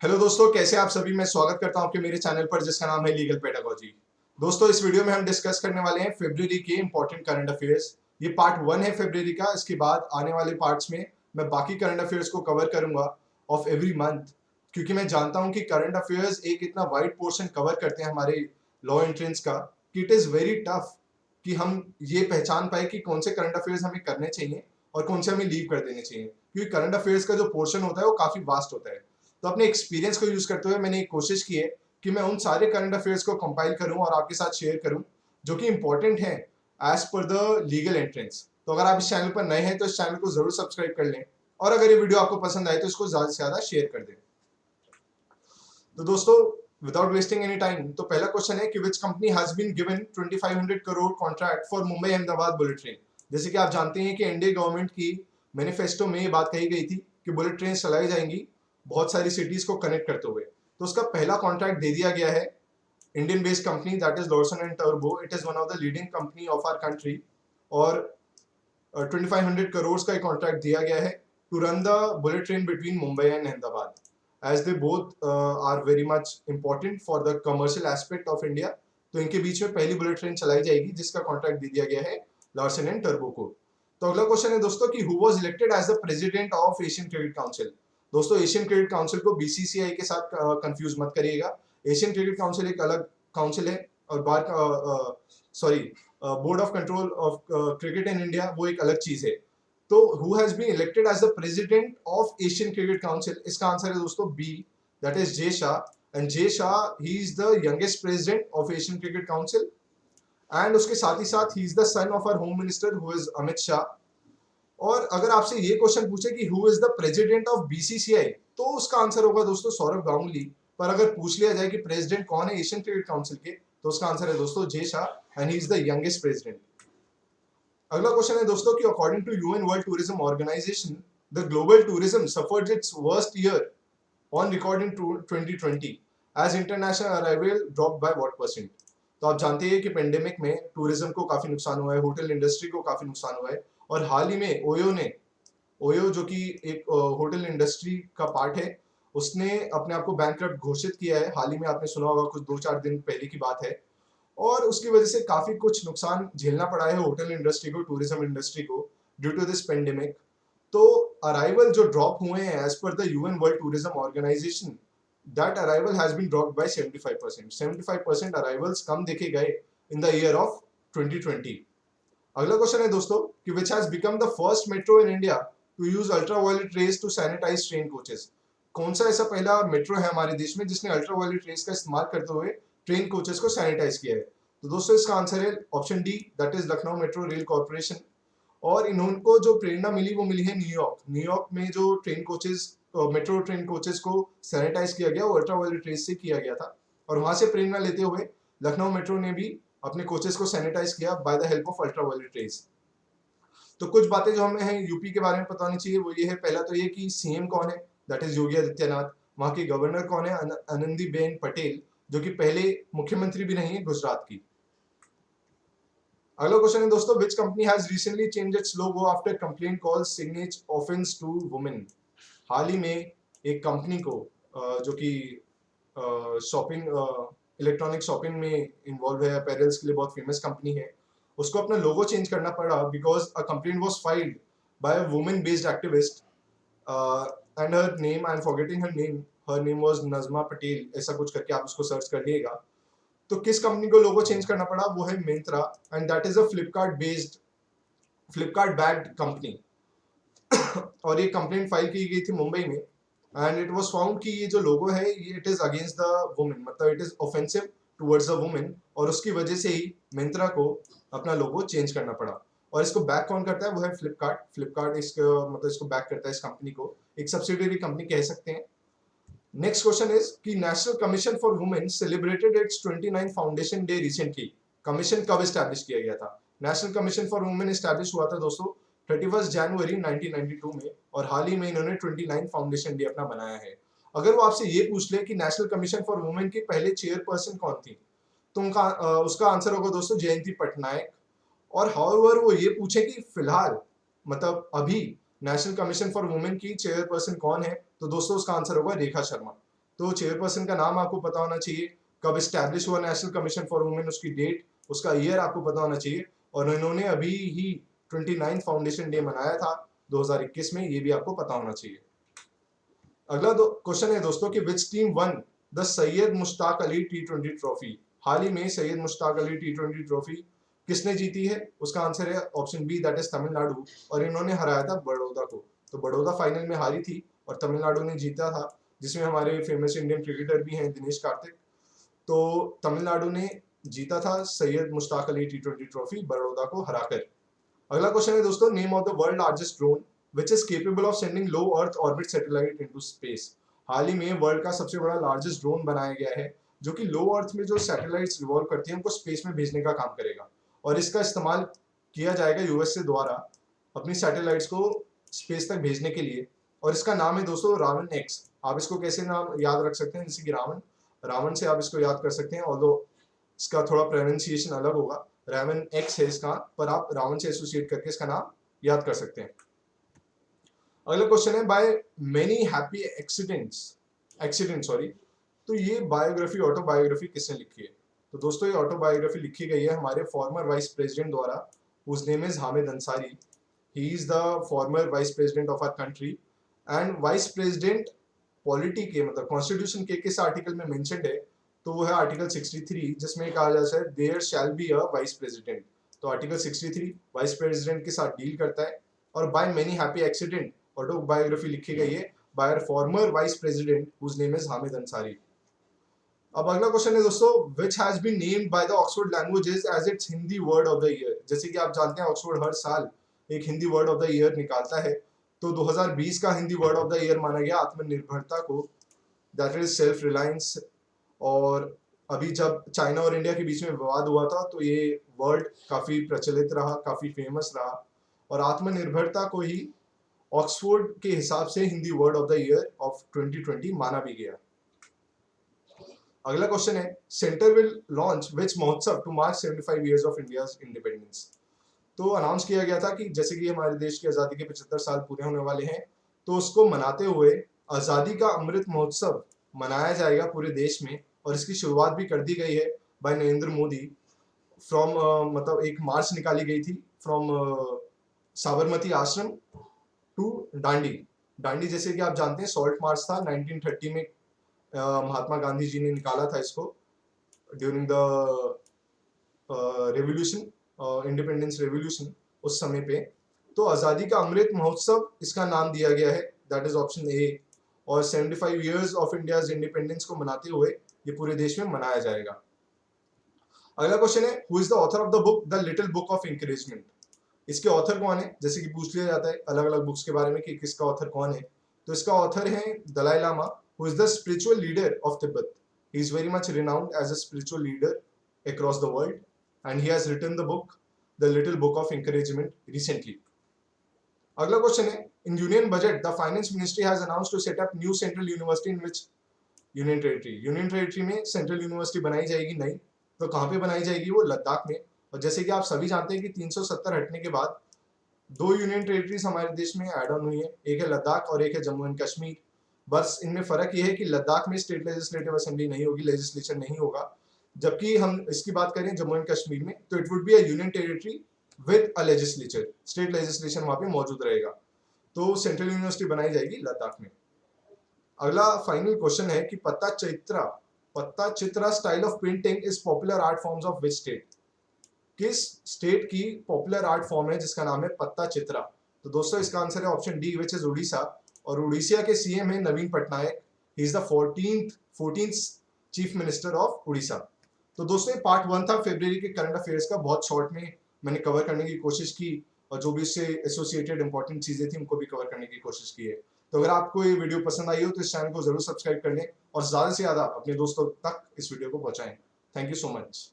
Hello दोस्तों, कैसे आप सभी। मैं स्वागत करता हूं आपके मेरे चैनल पर जिसका नाम है लीगल पेडागोजी। दोस्तों, इस वीडियो में हम डिस्कस करने वाले हैं फरवरी के इंपॉर्टेंट करंट अफेयर्स। ये पार्ट 1 है फरवरी का। इसके बाद आने वाले पार्ट्स में मैं बाकी करंट अफेयर्स को कवर करूंगा ऑफ एवरी मंथ, क्योंकि मैं जानता हूं कि करंट अफेयर्स एक इतना वाइड पोर्शन कवर करते हैं हमारे लॉ एंट्रेंस का कि इट इज़ वेरी टफ कि हम ये पहचान पाए कि कौन से करंट अफेयर्स हमें करने चाहिए और कौन से हमें लीव कर देने चाहिए, क्योंकि करंट अफेयर्स का जो पोर्शन होता है वो काफ़ी वास्ट होता है। तो अपने एक्सपीरियंस को यूज करते हुए मैंने एक कोशिश की है कि मैं उन सारे करंट अफेयर्स को कंपाइल करूं और आपके साथ शेयर करूं जो कि इंपॉर्टेंट है as per the legal entrance. तो अगर आप इस चैनल पर नए हैं तो इस चैनल को जरूर सब्सक्राइब कर लें, और अगर ये वीडियो आपको पसंद आए तो इसको ज्यादा से ज्यादा शेयर कर दें। तो दोस्तों, विदाउट वेस्टिंग एनी टाइम, तो पहला क्वेश्चन है कि which company has been given 2500 crore contract for Mumbai Ahmedabad bullet train. जैसे कि आप जानते हैं कि एनडीए गवर्नमेंट की मैनिफेस्टो में ये बात कही गई थी कि बुलेट ट्रेन चलाई जाएंगी बहुत सारी सिटीज को कनेक्ट करते हुए। तो उसका पहला कॉन्ट्रैक्ट दे दिया गया है Indian based company, that is Larsen and टर्बो। It is one of the leading company of our country, और 2500 करोड़ का एक कॉन्ट्रैक्ट दिया गया है to run the bullet train between Mumbai and Ahmedabad, as they both are very much important for the commercial aspect of India। तो इनके बीच में पहली बुलेट ट्रेन चलाई जाएगी जिसका कॉन्ट्रैक्ट दे दिया गया है लार्सन एंड टर्बो को। तो अगला क्वेश्चन है दोस्तों कि who was elected as the president of Asian cricket council. दोस्तों, एशियन क्रिकेट काउंसिल को बीसीसीआई के साथ कंफ्यूज मत करिएगा। एशियन क्रिकेट काउंसिल एक अलग काउंसिल है, और बार sorry board of control of cricket in India वो एक अलग चीज है। तो who has been elected as the president of Asian Cricket Council? इसका आंसर है दोस्तों B, that is Jay Shah। and Jay Shah, he is the youngest president of Asian Cricket Council, and उसके साथ ही साथ he is the son of our home minister who is Amit Shah। और अगर आपसे ये question पूछे कि who is the president of BCCI, तो उसका आंसर होगा दोस्तों सौरभ गांगुली। पर अगर पूछ लिया जाए कि प्रेसिडेंट कौन है एशियन क्रिकेट काउंसिल के, तो उसका आंसर है दोस्तों Jay Shah, and he is the youngest president. अगला क्वेश्चन है दोस्तों कि according to UN world tourism organisation, the global tourism suffered its worst year on record in 2020 as international arrival drop by what percent. तो आप जानते हैं कि पेंडेमिक में टूरिज्म को काफी नुकसान हुआ है, होटल इंडस्ट्री को काफी नुकसान हुआ है, और हाल ही में ओयो जो कि एक होटल इंडस्ट्री का पार्ट है, उसने अपने आप को बैंकक्रप्ट घोषित किया है। हाल ही में आपने सुना होगा, कुछ 2-4 दिन पहले की बात है, और उसकी वजह से काफी कुछ नुकसान झेलना पड़ा है होटल इंडस्ट्री को, टूरिज्म इंडस्ट्री को, ड्यू टू दिस पेंडेमिक। तो अराइवल जो ड्रॉप हुए हैं as per the UN world tourism Organization, that arrival has been dropped by 75%। 75% arrivals कम देखे गए इन द ईयर ऑफ 2020। अगला क्वेश्चन है दोस्तों कि which has become the first metro in India to use ultraviolet rays to sanitise train coaches. कौन सा ऐसा पहला मेट्रो है हमारे देश में जिसने अल्ट्रावायलेट रेज का इस्तेमाल करते हुए ट्रेन कोचेस को सैनिटाइज किया है? तो दोस्तों, इसका आंसर है option D, that is Lucknow metro rail corporation. और इनको जो प्रेरणा मिली वो मिली है न्यूयॉर्क। न्यूयॉर्क में जो train coaches, metro train coaches को सैनिटाइज किया गया वो अल्ट्रावायलेट रेज से किया गया था, और वहां से प्रेरणा लेते हुए लखनऊ मेट्रो ने भी अपने कोचेस को सैनिटाइज किया by the help of ultraviolet rays. तो कुछ बातें जो हमें हैं यूपी के बारे में पता होनी चाहिए वो ये है, पहला तो ये कि सीएम कौन है, दैट इज योगी आदित्यनाथ। वहां की गवर्नर कौन है, आनंदीबेन पटेल, जो कि पहले मुख्यमंत्री भी नहीं है गुजरात की। अगला क्वेश्चन है दोस्तों, which company has recently change its logo after complaint called signage offence to women. हाल ही में एक कंपनी को जो कि शॉपिंग, इलेक्ट्रॉनिक शॉपिंग में इन्वॉल्व है, अपैरल्स के लिए बहुत फेमस कंपनी है, उसको अपना लोगो चेंज करना पड़ा because a complaint was filed by a women based activist, and her name, I am forgetting her name was Najma Patel, ऐसा कुछ करके आप उसको सर्च कर लीजिएगा। तो किस कंपनी को लोगो चेंज करना पड़ा, वो है Myntra, and that is a Flipkart backed company. और ये कंप्लेंट फाइल की गई थी मुंबई में, एंड इट वाज फाउंड कि ये जो लोगो है ये it is against the women, मतलब it is offensive towards the women, और उसकी वजह से ही मिंत्रा को अपना लोगो चेंज करना पड़ा। और इसको बैक कौन करता है, वो है फ्लिपकार्ट। फ्लिपकार्ट इसको, मतलब इसको बैक करता है, इस कंपनी को एक सब्सिडियरी कंपनी कह सकते हैं। नेक्स्ट क्वेश्चन इज कि national commission for women celebrated it's 29 foundation day recently. Commission कब एस्टैब्लिश किया गया था? National commission for women establish हुआ था दोस्तों 31 जनवरी 1992 में, और हाल ही में इन्होंने 29 फाउंडेशन डे अपना बनाया है। अगर वो आपसे ये पूछ ले कि नेशनल कमीशन फॉर वुमेन की पहले चेयरपर्सन कौन थी, तो उसका आंसर होगा दोस्तों जयंती पटनायक। और हाउएवर वो ये पूछे कि फिलहाल, मतलब अभी नेशनल कमीशन फॉर वुमेन की चेयरपर्सन कौन है, तो दोस्तों उसका आंसर होगा रेखा शर्मा। तो चेयरपर्सन का नाम आपको पता होना चाहिए, कब स्टैब्लिश हुआ नेशनल कमीशन फॉर वुमेन, उसकी डेट, उसका ईयर आपको पता होना चाहिए, और इन्होंने अभी ही 29 फाउंडेशन डे मनाया था 2021 में, ये भी आपको पता होना चाहिए। अगला क्वेश्चन है दोस्तों कि which team won the Syed Mushtaq Ali T20 trophy. हाल ही में सैयद मुश्ताक अली T20 ट्रॉफी किसने जीती है? उसका आंसर है option B, that is Tamil Nadu, और इन्होंने हराया था बड़ौदा को। तो बड़ौदा फाइनल में हारी थी और तमिलनाडु ने जीता था, जिसमें हमारे फेमस इंडियन क्रिकेटर भी हैं दिनेश कार्तिक। तो तमिलनाडु ने जीता था सैयद मुश्ताक अली T20 ट्रॉफी बड़ौदा को हराकर। अगला क्वेश्चन है दोस्तों, name of the world largest drone which is capable of sending low earth orbit satellite into space. हाल ही में वर्ल्ड का सबसे बड़ा लार्जेस्ट ड्रोन बनाया गया है, जो कि लो अर्थ में जो सैटेलाइट्स रिवॉल्व करती हैं उनको स्पेस में भेजने का काम करेगा, और इसका इस्तेमाल किया जाएगा यूएसए द्वारा अपनी सैटेलाइट्स को स्पेस तक भेजने के लिए। और इसका नाम है दोस्तों रावण एक्स। आप इसको कैसे नाम याद रख सकते हैं, जैसे कि रावण, रावण से आप इसको याद कर सकते हैं, ऑल्दो इसका थोड़ा प्रोनाउंसिएशन अलग होगा, रावण एक्स है इसका, पर आप रावण से एसोसिएट करके इसका नाम याद कर सकते हैं। अगला क्वेश्चन है, bye many happy accident sorry, तो ये बायोग्राफी ऑटोबायोग्राफी किसने लिखी है? तो दोस्तों ये ऑटोबायोग्राफी लिखी गई है हमारे फॉर्मर वाइस प्रेसिडेंट द्वारा, whose name is Hamid Ansari. He is the former vice president of our country, and vice president polity के मतलब कॉन्स्टिट्यूशन के किस आर्टिकल में मेंशन्ड है? तो वो है आर्टिकल 63, जिसमें कहा जाता है there shall be a vice president. तो आर्टिकल 63 वाइस प्रेसिडेंट के साथ डील करता है। और by many happy accident autobiography लिखी गई है by former vice president whose name is Hamid Ansari. अब अगला क्वेश्चन है दोस्तों, which has been named by the Oxford languages as its Hindi word of the year. जैसे कि आप जानते हैं ऑक्सफोर्ड हर साल एक Hindi word of the year निकालता है, तो 2020 का Hindi word of the year माना गया आत्मनिर्भरता को, दैट इज सेल्फ रिलायंस। और अभी जब चाइना और इंडिया के बीच में विवाद हुआ था तो ये वर्ड काफी प्रचलित रहा, काफी फेमस रहा, और आत्मनिर्भरता को ही ऑक्सफोर्ड के हिसाब से Hindi word of the year of 2020 माना भी गया। अगला क्वेश्चन है, centre will launch which Mahotsav to mark 75 years of India's independence. तो अनाउंस किया गया था कि जैसे कि हमारे देश की आज़ादी के 75 साल पूरे होने वाले हैं, तो उसको मनाते हुए आज़ादी का अमृत महोत्सव मनाया जाएगा पूरे देश में, और इसकी शुरुआत भी कर दी गई है बाय नरेंद्र मोदी। फ्रॉम मतलब एक मार्च निकाली गई थी फ्रॉम साबरमती आश्रम टू डांडी। डांडी जैसे कि आप जानते हैं सॉल्ट मार्च था 1930 में, महात्मा गांधी जी ने निकाला था इसको during the revolution, independence revolution उस समय पे। तो आज़ादी का अमृत महोत्सव इसका नाम दिया गया है, दैट इज ऑप्शन ए। और 75 इयर्स ऑफ इंडियाज इंडिपेंडेंस को मनाते हुए ये पूरे देश में मनाया जाएगा। अगला क्वेश्चन है, who is the author of the book the little book of encouragement. इसके ऑथर कौन है? जैसे कि पूछ लिया जाता है अलग अलग बुक्स के बारे में कि किसका ऑथर कौन है, तो इसका ऑथर है Dalai Lama, who is the spiritual leader of Tibet. He is very much renowned as a spiritual leader across the world, and he has written the book the little book of encouragement recently. अगला question है, in union budget the finance ministry has announced to set up new central university in which union territory। union territory में central university बनाई जाएगी नई, तो कहाँ पे बनाई जाएगी? वो लद्दाख में। और जैसे कि आप सभी जानते हैं कि 370 हटने के बाद 2 यूनियन टेरिटरीज हमारे देश में ऐड ऑन हुई है, एक है लद्दाख और एक है जम्मू एंड कश्मीर। बस इनमें फर्क ये है कि लद्दाख में स्टेट लेजिस्लेटिव असेंबली नहीं होगी, लेजिस्लेचर नहीं होगा, जबकि हम इसकी बात करें जम्मू एंड कश्मीर में तो it would be a union territory with a legislature, state legislation वहां पे मौजूद रहेगा। तो सेंट्रल यूनिवर्सिटी बनाई जाएगी लद्दाख में। अगला फाइनल क्वेश्चन है कि पत्ता Chitra style of painting is popular art forms of which state. किस स्टेट की पॉपुलर आर्ट फॉर्म है जिसका नाम है पत्ता चित्रा? तो दोस्तों इसका आंसर है option D which is Orissa, और उड़ीसा के सीएम है Naveen Patnaik. He is the 14th chief minister of Orissa. तो दोस्तों ये पार्ट 1 था फरवरी के करंट अफेयर्स का, बहुत शॉर्ट में मैंने कवर करने की कोशिश की, और जो भी इससे एसोसिएटेड इंपॉर्टेंट चीजें थी उनको भी कवर करने की कोशिश की है। तो अगर आपको ये वीडियो पसंद आई हो तो इस चैनल को जरूर सब्सक्राइब कर लें, और ज्यादा से ज्यादा अपने दोस्तों तक इस वीडियो को पहुंचाएं। Thank you so much.